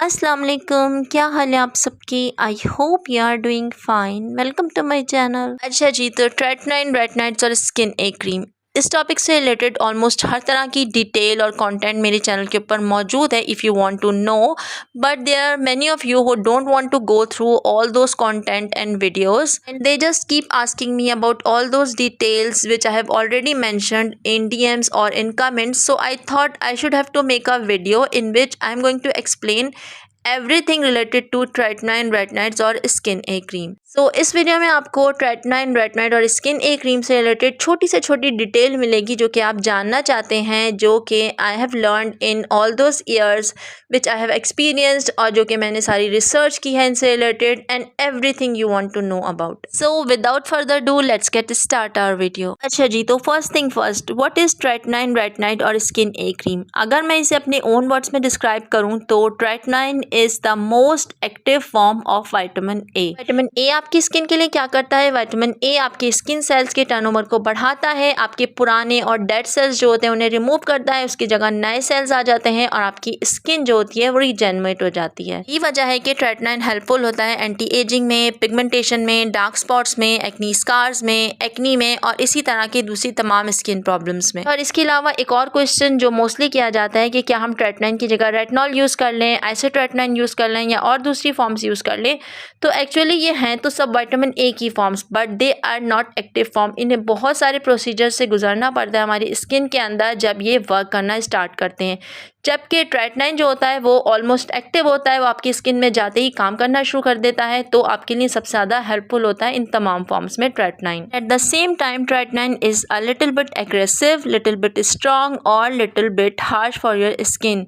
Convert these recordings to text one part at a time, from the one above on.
अस्सलाम वालेकुम, क्या हाल है आप सबकी। I hope you are doing fine. Welcome to my channel. अच्छा जी, तो ट्रेटनाइन रेटनाइट्स और स्किन ए क्रीम, इस टॉपिक से रिलेटेड ऑलमोस्ट हर तरह की डिटेल और कंटेंट मेरे चैनल के ऊपर मौजूद है if you want to know, but there are many of you who don't want to go through all those content and videos and they just keep asking me about all those details which I have already mentioned in DMs or in comments. So I thought I should have to make a video in which I am going to explain everything related to tretinoin retinoids और skin A cream. सो इस video में आपको ट्रेटनाइन retinoid और skin A cream से related छोटी से छोटी detail मिलेगी जो कि आप जानना चाहते हैं, जो कि I have learn in all those years which I have experienced, और जो कि मैंने सारी रिसर्च की है इनसे related and everything you want to know about. So without further do let's get start our video. अच्छा जी, तो first thing first, what is tretinoin retinoid और स्किन ए क्रीम। अगर मैं इसे अपने ओन वर्ड्स में डिस्क्राइब करूँ तो tretinoin is the most active form of vitamin A. Vitamin A आपकी स्किन के लिए क्या करता है? विटामिन ए आपके स्किन सेल्स के टर्नओवर को बढ़ाता है, आपके पुराने और डेड सेल्स जो होते हैं उन्हें रिमूव करता है, उसकी जगह नए सेल्स आ जाते हैं और आपकी स्किन जो होती है वो रीजेनरेट हो जाती है। ये वजह है कि ट्रेटनाइन हेल्पफुल होता है एंटी एजिंग में, पिगमेंटेशन में, डार्क स्पॉट्स में, एक्नी स्कार्स में, एक्नी में और इसी तरह की दूसरी तमाम स्किन प्रॉब्लम्स में। और इसके अलावा एक और क्वेश्चन जो मोस्टली किया जाता है कि क्या हम ट्रेटनाइन की जगह रेटिनॉल यूज़ कर लें, आइसोट्रेटनाइन यूज़ कर लें या और दूसरी फॉर्म्स यूज़ कर लें। तो एक्चुअली ये हैं तो सब विटामिन ए की forms, but they are not active form. इन्हें बहुत सारे प्रोसीजर से गुजरना पड़ता है हमारी स्किन के अंदर जब ये वर्क करना स्टार्ट करते हैं, जबकि ट्रेटनाइन जो होता है वो ऑलमोस्ट एक्टिव होता है, वो आपकी स्किन में जाते ही काम करना शुरू कर देता है, तो आपके लिए सबसे ज़्यादा हेल्पफुल होता है इन तमाम फॉर्म्स में tretinoin. At the same time tretinoin is a little bit aggressive, little bit strong और little bit harsh for your skin.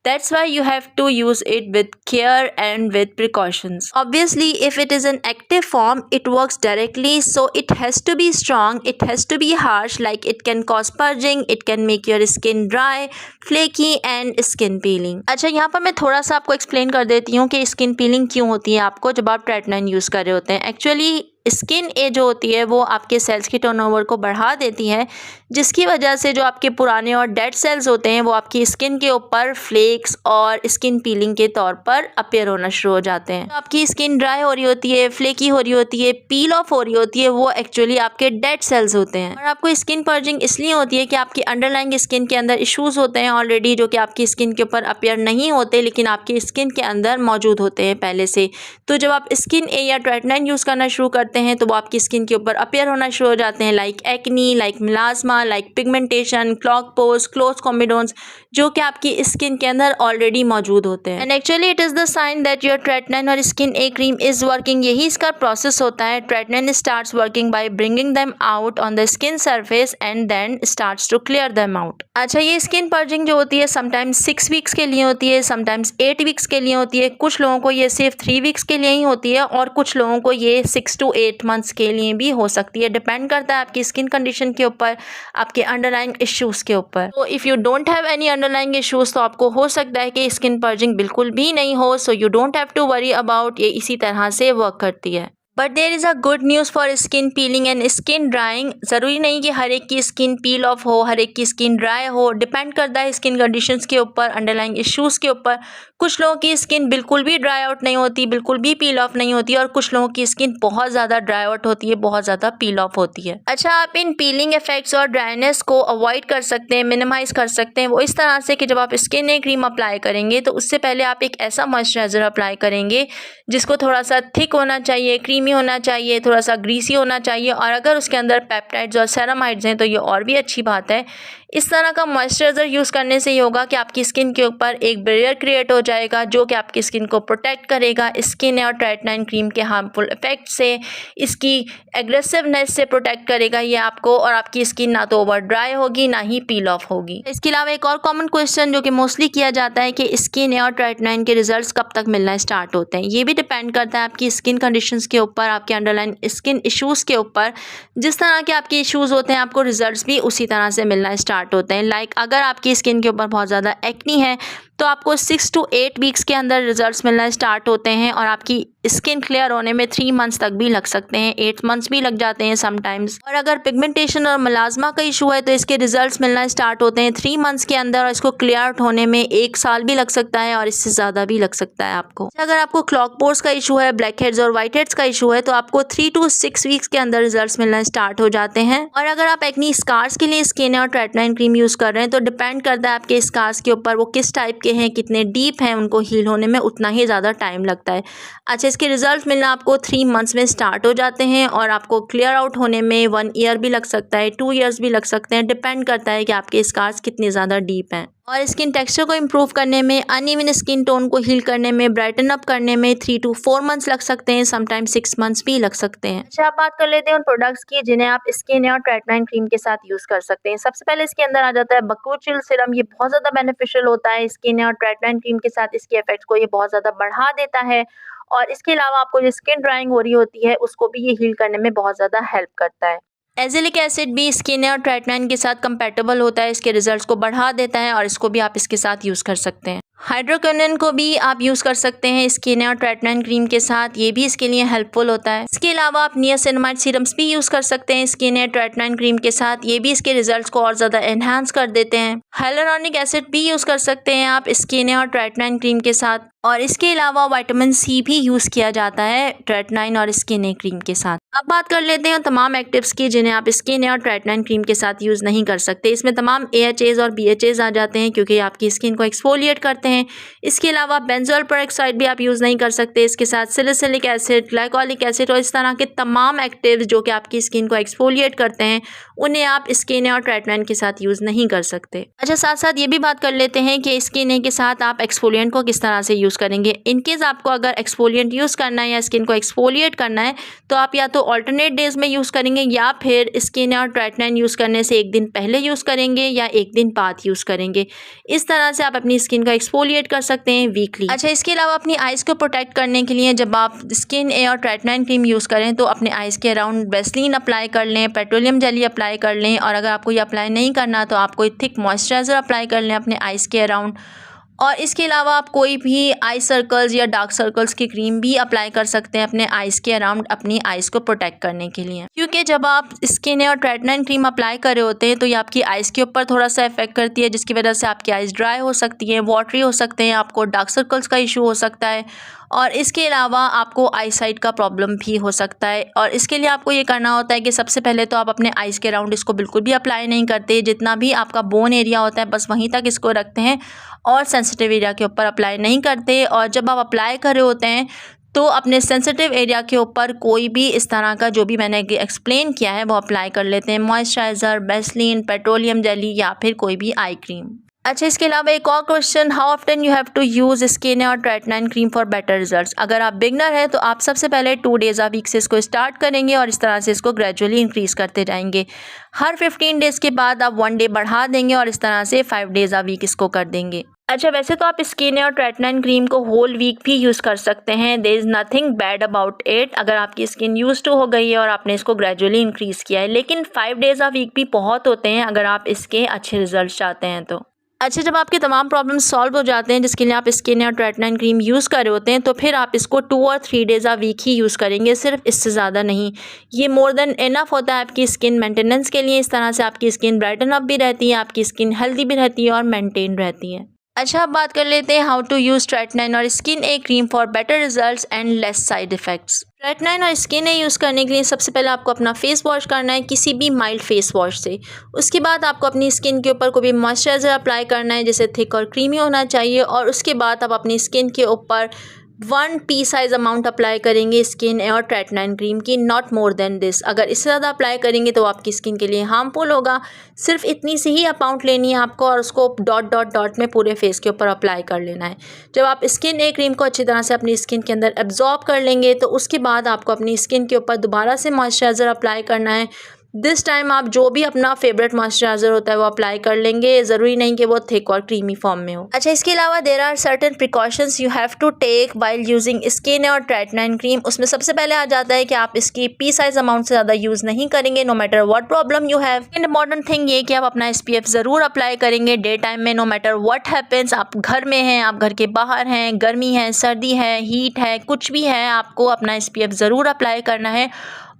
That's why you have to use it with care and with precautions. Obviously, if it is an active form, it works directly, so it has to be strong, it has to be harsh, like it can cause purging, it can make your skin dry, flaky and skin peeling. अच्छा, यहाँ पर मैं थोड़ा सा आपको explain कर देती हूँ कि स्किन पीलिंग क्यों होती है आपको जब आप ट्रेटनाइन यूज़ कर रहे होते हैं। एक्चुअली स्किन ए जो होती है वो आपके सेल्स की टर्नओवर को बढ़ा देती है, जिसकी वजह से जो आपके पुराने और डेड सेल्स होते हैं वो आपकी स्किन के ऊपर फ्लेक्स और स्किन पीलिंग के तौर पर अपीयर होना शुरू हो जाते हैं। तो आपकी स्किन ड्राई हो रही होती है, फ्लेकी हो रही होती है, पील ऑफ हो रही होती है, वो एक्चुअली आपके डेड सेल्स होते हैं। और आपको स्किन पर्जिंग इसलिए होती है कि आपकी अंडरलाइंग स्किन के अंदर इशूज़ होते हैं ऑलरेडी, जो कि आपकी स्किन के ऊपर अपीयर नहीं होते लेकिन आपकी स्किन के अंदर मौजूद होते हैं पहले से। तो जब आप स्किन ए या ट्रेटनाइन यूज़ करना शुरू करते हैं तो वो आपकी स्किन के ऊपर अपीयर होना शुरू हो जाते हैं, like acne, like melasma, like pigmentation, clog pores, close comedones, जो कि आपकी स्किन के अंदर ऑलरेडी मौजूद होते हैं। And actually it is the sign that your tretinoin और skin A cream is working. यही इसका प्रोसेस होता है। Tretinoin starts working by bringing them out on the skin surface and then starts to clear them out. अच्छा, ये skin purging जो होती है समटाइम्स 6 वीक्स के लिए होती है, समटाइम्स 8 वीक्स के लिए होती है, कुछ लोगों को ये सिर्फ 3 वीक्स के लिए ही होती है और कुछ लोगों को ये 6 to 8 मंथ्स के लिए भी हो सकती है। डिपेंड करता है आपकी स्किन कंडीशन के ऊपर, आपके अंडरलाइंग इश्यूज़ के ऊपर। तो if you don't have any underlying issues तो आपको हो सकता है कि स्किन पर्जिंग बिल्कुल भी नहीं हो, so you don't have to worry about. ये इसी तरह से वर्क करती है। But there is a good news for skin peeling and skin drying. ज़रूरी नहीं कि हर एक की स्किन पील ऑफ हो, हर एक की स्किन ड्राई हो, डिपेंड करता है स्किन कंडीशंस के ऊपर, अंडरलाइंग इश्यूज़ के ऊपर। कुछ लोगों की स्किन बिल्कुल भी ड्राई आउट नहीं होती, बिल्कुल भी पील ऑफ नहीं होती, और कुछ लोगों की स्किन बहुत ज़्यादा ड्राई आउट होती है, बहुत ज़्यादा पील ऑफ होती है। अच्छा, आप इन पीलिंग इफेक्ट्स और ड्राइनेस को अवॉइड कर सकते हैं, मिनिमाइज़ कर सकते हैं, वो इस तरह से कि जब आप स्किन ए क्रीम अप्लाई करेंगे तो उससे पहले आप एक ऐसा मॉइस्चराइज़र अप्लाई करेंगे जिसको थोड़ा सा थिक होना चाहिए, क्रीमी होना चाहिए, थोड़ा सा ग्रीसी होना चाहिए, और अगर उसके अंदर पेप्टाइड्स और सेरामाइड्स हैं तो ये और भी अच्छी बात है। इस तरह का मॉइस्चराइज़र यूज़ करने से ये होगा कि आपकी स्किन के ऊपर एक बैरियर क्रिएट हो जाएगा जो कि आपकी स्किन को प्रोटेक्ट करेगा स्किन और ट्रेटनाइन क्रीम के हार्मफुल इफेक्ट से, इसकी एग्रेसिवनेस से प्रोटेक्ट करेगा ये आपको, और आपकी स्किन ना तो ओवर ड्राई होगी ना ही पील ऑफ होगी। इसके अलावा एक और कॉमन क्वेश्चन जो कि मोस्टली किया जाता है कि स्किन और ट्रेटनाइन के रिजल्ट्स कब तक मिलना स्टार्ट होते हैं। ये भी डिपेंड करता है आपकी स्किन कंडीशंस के ऊपर, आपके अंडरलाइन स्किन इश्यूज़ के ऊपर। जिस तरह के आपके इश्यूज़ होते हैं आपको रिजल्ट्स भी उसी तरह से मिलना स्टार्ट होते हैं। लाइक अगर आपकी स्किन के ऊपर बहुत ज़्यादा एक्नी है तो आपको 6 to 8 वीक्स के अंदर रिजल्ट्स मिलना स्टार्ट होते हैं, और आपकी स्किन क्लियर होने में 3 मंथ्स तक भी लग सकते हैं, 8 मंथ्स भी लग जाते हैं समटाइम्स। और अगर पिगमेंटेशन और मलाजमा का इशू है तो इसके रिजल्ट्स मिलना स्टार्ट होते हैं 3 मंथ्स के अंदर, और इसको क्लियर होने में 1 साल भी लग सकता है और इससे ज़्यादा भी लग सकता है आपको। अगर आपको क्लॉक पोर्स का इशू है, ब्लैक हेड्स और व्हाइट हेड्स का इशू है तो आपको 3 to 6 वीक्स के अंदर रिजल्ट्स मिलना स्टार्ट हो जाते हैं। और अगर आप एक्नी स्कार्स के लिए स्किन और ट्रेटनाइन क्रीम यूज़ कर रहे हैं तो डिपेंड करता है आपके स्कार्स के ऊपर, वो किस टाइप के हैं, कितने डीप हैं, उनको हील होने में उतना ही ज़्यादा टाइम लगता है। अच्छा, इसके रिजल्ट मिलना आपको 3 मंथ्स में स्टार्ट हो जाते हैं और आपको क्लियर आउट होने में 1 ईयर भी लग सकता है, 2 ईयर्स भी लग सकते हैं, डिपेंड करता है कि आपके स्कार्स कितने ज़्यादा डीप हैं। और स्किन टेक्सचर को इम्प्रूव करने में, अनइवन स्किन टोन को हील करने में, ब्राइटन अप करने में 3 to 4 मंथ्स लग सकते हैं, समटाइम्स 6 मंथ्स भी लग सकते हैं। अच्छा, आप बात कर लेते हैं उन प्रोडक्ट्स की जिन्हें आप स्किन और ट्रेटनाइन क्रीम के साथ यूज़ कर सकते हैं। सबसे पहले इसके अंदर आ जाता है बकूचिल सीरम। ये बहुत ज़्यादा बेनिफिशियल होता है स्किन और ट्रेटनाइन क्रीम के साथ, इसके इफेक्ट्स को ये बहुत ज़्यादा बढ़ा देता है। और इसके अलावा आपको जो स्किन ड्राइंग हो रही होती है उसको भी ये हील करने में बहुत ज़्यादा हेल्प करता है। एजेलिक एसिड भी स्किन और ट्रेटनाइन के साथ कंपैटिबल होता है, इसके रिजल्ट्स को बढ़ा देता है और इसको भी आप इसके साथ यूज़ कर सकते हैं। हाइड्रोक्विनोन को भी आप यूज़ कर सकते हैं स्किन और ट्रेटनाइन क्रीम के साथ, ये भी इसके लिए हेल्पफुल होता है। इसके अलावा आप नियासिनामाइड सीरम्स भी यूज़ कर सकते हैं स्किन और ट्रेटनाइन क्रीम के साथ, ये भी इसके रिजल्ट्स को और ज़्यादा एनहांस कर देते हैं। हाइलुरोनिक एसिड भी यूज़ कर सकते हैं आप स्किन और ट्रेटनाइन क्रीम के साथ। और इसके अलावा विटामिन सी भी यूज़ किया जाता है ट्रेटनाइन और स्किन क्रीम के साथ। अब बात कर लेते हैं तमाम एक्टिव्स की जिन्हें आप स्किन और ट्रेटनाइन क्रीम के साथ यूज़ नहीं कर सकते। इसमें तमाम AHAs और BHAs आ जाते हैं क्योंकि आपकी स्किन को एक्सफोलिएट करते हैं। इसके अलावा बेंजोल पेरोक्साइड भी आप यूज़ नहीं कर सकते। इसके साथ सैलिसिलिक एसिड, ग्लाइकोलिक एसिड और इस तरह के तमाम एक्टिव्स जो कि आपकी स्किन को एक्सफोलिएट करते हैं, उन्हें आप स्किन और ट्रेटनाइन के साथ यूज़ नहीं कर सकते। अच्छा, साथ साथ ये भी बात कर लेते हैं कि स्किन के साथ आप एक्सफोलिएंट को किस तरह से यूज़ करेंगे। इनकेस आपको अगर एक्सफोलिएंट यूज़ करना है या स्किन को एक्सफोलिएट करना है तो आप या तो ऑल्टरनेट डेज में यूज़ करेंगे या फिर स्किन और ट्रेटनाइन यूज़ करने से 1 दिन पहले यूज़ करेंगे या 1 दिन बाद यूज़ करेंगे। इस तरह से आप अपनी स्किन को एक्सफोलिएट कर सकते हैं वीकली। अच्छा, इसके अलावा अपनी आइज़ को प्रोटेक्ट करने के लिए जब आप स्किन और ट्रेटनाइन क्रीम यूज़ करें तो अपने आइज़ के अराउंड वैसलीन अप्लाई कर लें, पेट्रोलियम जेली अप्लाई कर लें, और अगर आपको ये अप्लाई नहीं करना तो आप कोई थिक मॉइस्चराइज़र अप्लाई कर लें अपने आइज़ के अराउंड। और इसके अलावा आप कोई भी आई सर्कल्स या डार्क सर्कल्स की क्रीम भी अप्लाई कर सकते हैं अपने आइज़ के अराउंड, अपनी आइज़ को प्रोटेक्ट करने के लिए। क्योंकि जब आप स्किन और ट्रेटनाइन क्रीम अप्लाई कर रहे होते हैं तो ये आपकी आइज़ के ऊपर थोड़ा सा इफेक्ट करती है, जिसकी वजह से आपकी आइज़ ड्राई हो सकती है, वाटरी हो सकते हैं, आपको डार्क सर्कल्स का इशू हो सकता है, और इसके अलावा आपको आई साइट का प्रॉब्लम भी हो सकता है। और इसके लिए आपको ये करना होता है कि सबसे पहले तो आप अपने आइज़ के अराउंड इसको बिल्कुल भी अप्लाई नहीं करते, जितना भी आपका बोन एरिया होता है बस वहीं तक इसको रखते हैं और सेंसिटिव एरिया के ऊपर अप्लाई नहीं करते। और जब आप अप्लाई कर रहे होते हैं तो अपने सेंसिटिव एरिया के ऊपर कोई भी इस तरह का जो भी मैंने एक्सप्लेन किया है वो अप्लाई कर लेते हैं, मॉइस्चराइज़र, वैसलीन, पेट्रोलियम जेली या फिर कोई भी आई क्रीम। अच्छा, इसके अलावा एक और question, how often you have to use skin और tretinoin cream for better results. अगर आप बिगनर है तो आप सबसे पहले 2 डेज़ अ वीक से इसको स्टार्ट करेंगे और इस तरह से इसको ग्रेजुअली इंक्रीज़ करते जाएंगे। हर 15 डेज़ के बाद आप 1 डे बढ़ा देंगे और इस तरह से 5 डेज़ अ वीक इसको कर देंगे। अच्छा, वैसे तो आप स्किन और ट्रेटनाइन क्रीम को होल वीक भी यूज़ कर सकते हैं, there is nothing bad about it. अगर आपकी स्किन यूज्ड टू हो गई है और आपने इसको ग्रेजुअली इंक्रीज़ किया है, लेकिन 5 डेज़ अ वीक भी बहुत होते हैं अगर आप इसके अच्छे रिजल्ट चाहते हैं तो। अच्छा, जब आपके तमाम प्रॉब्लम्स सॉल्व हो जाते हैं जिसके लिए आप स्किन और ट्रेटनाइन क्रीम यूज़ कर रहे होते हैं तो फिर आप इसको 2 और 3 डेज़ अ वीक ही यूज़ करेंगे, सिर्फ इससे ज़्यादा नहीं। ये मोर देन इनफ होता है आपकी स्किन मेंटेनेंस के लिए। इस तरह से आपकी स्किन ब्राइटन अप भी रहती है, आपकी स्किन हेल्दी भी रहती है और मेंटेन रहती है। अच्छा, अब बात कर लेते हैं हाउ टू यूज़ ट्रेटनाइन और skin A cream for better results and less side effects. Tretinoin और स्किन ए यूज़ करने के लिए सबसे पहले आपको अपना फेस वॉश करना है किसी भी माइल्ड फेस वॉश से। उसके बाद आपको अपनी स्किन के ऊपर कोई भी मॉइस्चराइज़र अप्लाई करना है जिसे थिक और क्रीमी होना चाहिए, और उसके बाद आप अपनी स्किन के ऊपर 1 पी साइज़ अमाउंट अप्लाई करेंगे स्किन और ट्रेटनाइन क्रीम की, नॉट मोर देन दिस। अगर इससे ज़्यादा अप्लाई करेंगे तो आपकी स्किन के लिए हार्मफुल होगा। सिर्फ इतनी सी ही अमाउंट लेनी है आपको और उसको डॉट डॉट डॉट में पूरे फेस के ऊपर अप्लाई कर लेना है। जब आप स्किन ए क्रीम को अच्छी तरह से अपनी स्किन के अंदर एब्जॉर्ब कर लेंगे तो उसके बाद आपको अपनी स्किन के ऊपर दोबारा से मॉइस्चराइज़र अप्लाई करना है। दिस टाइम आप जो भी अपना फेवरेट मॉइस्चराइजर होता है वो अप्लाई कर लेंगे, ज़रूरी नहीं कि वो थिक और क्रीमी फॉर्म में हो। अच्छा, इसके अलावा there are certain precautions you have to take while using skin और ट्रेटनाइन क्रीम। उसमें सबसे पहले आ जाता है कि आप इसकी पी साइज अमाउंट से ज़्यादा यूज़ नहीं करेंगे, no matter what problem you have. And important thing ये कि आप अपना SPF ज़रूर अप्लाई करेंगे डे टाइम में, नो मैटर व्हाट हैपेंस। आप घर में हैं, आप घर के बाहर हैं, गर्मी है, सर्दी है, हीट है, कुछ भी है, आपको अपना SPF ज़रूर अप्लाई करना है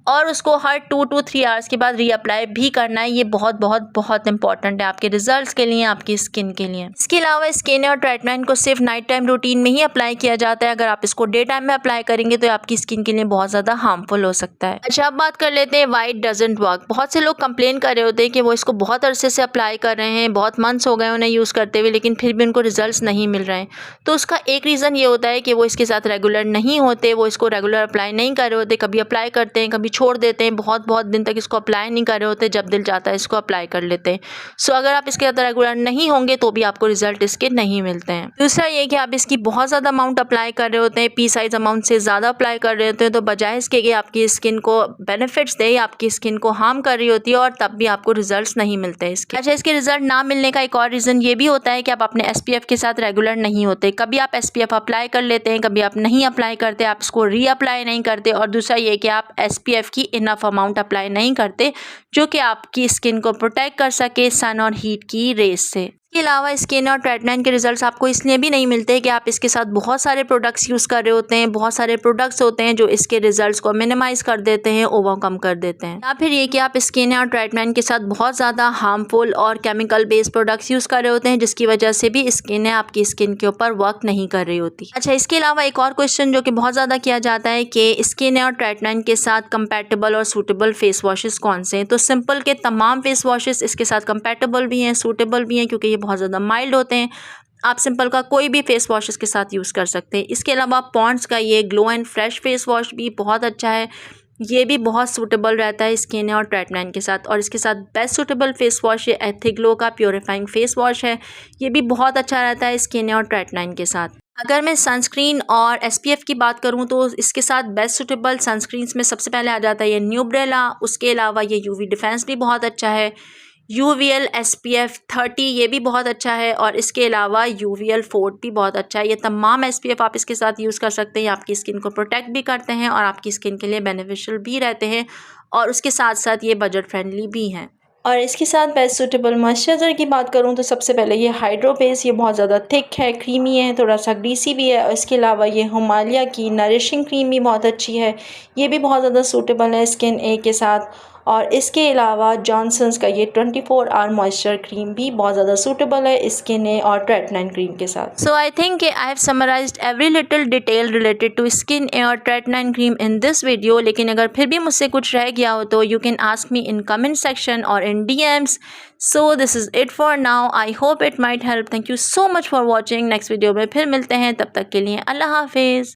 और उसको हर 2 to 3 आवर्स के बाद रीअप्लाई भी करना है। ये बहुत बहुत बहुत इंपॉर्टेंट है आपके रिजल्ट्स के लिए, आपकी स्किन के लिए। इसके अलावा स्किन और ट्रीटमेंट को सिर्फ नाइट टाइम रूटीन में ही अप्लाई किया जाता है। अगर आप इसको डे टाइम में अप्लाई करेंगे तो आपकी स्किन के लिए बहुत ज़्यादा हार्मफुल हो सकता है। अच्छा, अब बात कर लेते हैं वाई डजंट वर्क। बहुत से लोग कंप्लेन कर रहे होते हैं कि वो इसको बहुत अरसे से अप्लाई कर रहे हैं, बहुत मंथ्स हो गए उन्हें यूज़ करते हुए, लेकिन फिर भी उनको रिजल्ट नहीं मिल रहे हैं। तो उसका एक रीज़न ये होता है कि वो इसके साथ रेगुलर नहीं होते, वो इसको रेगुलर अप्लाई नहीं कर रहे होते, कभी अप्लाई करते हैं, कभी छोड़ देते हैं, बहुत बहुत दिन तक इसको अप्लाई नहीं कर रहे होते, जब दिल चाहता है इसको अप्लाई कर लेते हैं। सो अगर आप इसके साथ रेगुलर नहीं होंगे तो भी आपको रिजल्ट इसके नहीं मिलते हैं। दूसरा ये कि आप इसकी बहुत ज़्यादा अमाउंट अप्लाई कर रहे होते हैं, पी साइज अमाउंट से ज़्यादा अप्लाई कर रहे होते हैं, तो बजाय इसके कि आपकी स्किन को बेनिफिट्स दे, आपकी स्किन को हार्म कर रही होती है और तब भी आपको रिजल्ट नहीं मिलते इसके। अच्छा, इसके रिजल्ट ना मिलने का एक और रीज़न ये भी होता है कि आप अपने SPF के साथ रेगुलर नहीं होते। कभी आप SPF अप्लाई कर लेते हैं, कभी आप नहीं अप्लाई करते, आप इसको रीअप्लाई नहीं करते। और दूसरा ये कि आप SPF की इनफ अमाउंट अप्लाई नहीं करते जो कि आपकी स्किन को प्रोटेक्ट कर सके सन और हीट की रेस से। इसके अलावा स्किन और ट्रीटमेंट के रिजल्ट्स आपको इसलिए भी नहीं मिलते कि आप इसके साथ बहुत सारे प्रोडक्ट्स यूज़ कर रहे होते हैं, बहुत सारे प्रोडक्ट्स होते हैं जो इसके रिजल्ट्स को मिनिमाइज़ कर देते हैं, ओवरकम कर देते हैं। या फिर ये कि आप स्किन और ट्रीटमेंट के साथ बहुत ज़्यादा हार्मफुल और केमिकल बेस्ड प्रोडक्ट्स यूज़ कर रहे होते हैं, जिसकी वजह से भी स्किन है आपकी स्किन के ऊपर वर्क नहीं कर रही होती। अच्छा, इसके अलावा एक और क्वेश्चन जो कि बहुत ज़्यादा किया जाता है कि स्किन और ट्रीटमेंट के साथ कंपैटिबल और सूटेबल फेस वॉशेस कौन से हैं। तो सिंपल के तमाम फेस वॉशेस इसके साथ कंपैटिबल भी हैं, सूटेबल भी हैं, क्योंकि ये बहुत ज़्यादा माइल्ड होते हैं। आप सिंपल का कोई भी फेस वॉश इसके साथ यूज़ कर सकते हैं। इसके अलावा पॉन्ड्स का ये glow and fresh face wash भी बहुत अच्छा है, ये भी बहुत सूटेबल रहता है स्किन और ट्रीटमेंट के साथ। और इसके साथ बेस्ट सूटेबल फेस वॉश ये एथिग्लो का प्योरीफाइंग फेस वॉश है, ये भी बहुत अच्छा रहता है स्किन और ट्रीटमेंट के साथ। अगर मैं सनस्क्रीन और SPF की बात करूं तो इसके साथ बेस्ट सूटेबल सनस्क्रीन्स में सबसे पहले आ जाता है ये न्यूब्रेला। उसके अलावा ये UV डिफेंस भी बहुत अच्छा है, UVL SPF 30 ये भी बहुत अच्छा है, और इसके अलावा UVL फोर्ट भी बहुत अच्छा है। ये तमाम SPF आप इसके साथ यूज़ कर सकते हैं, आपकी स्किन को प्रोटेक्ट भी करते हैं और आपकी स्किन के लिए बेनिफिशियल भी रहते हैं, और उसके साथ साथ ये बजट फ्रेंडली भी हैं। और इसके साथ बेस्ट सूटेबल मॉइस्चराइज़र की बात करूँ तो सबसे पहले ये हाइड्रो बेस, ये बहुत ज़्यादा थिक है, क्रीमी है, थोड़ा सा ग्रीसी भी है। और इसके अलावा ये हिमालय की नरिशिंग क्रीम भी बहुत अच्छी है, ये भी बहुत ज़्यादा सूटेबल है स्किन ए के साथ। और इसके अलावा जॉनसन्स का ये 24 आवर मॉइस्चर क्रीम भी बहुत ज़्यादा सूटेबल है स्किन ए और ट्रीटमेंट क्रीम के साथ। So I think I have summarized every little detail related to skin A और treatment cream in this video. लेकिन अगर फिर भी मुझसे कुछ रह गया हो तो you can ask me in comment section और इन DMs। So this is it for now, I hope it might help. Thank you so much for watching. Next video में फिर मिलते हैं, तब तक के लिए अल्लाह हाफिज़।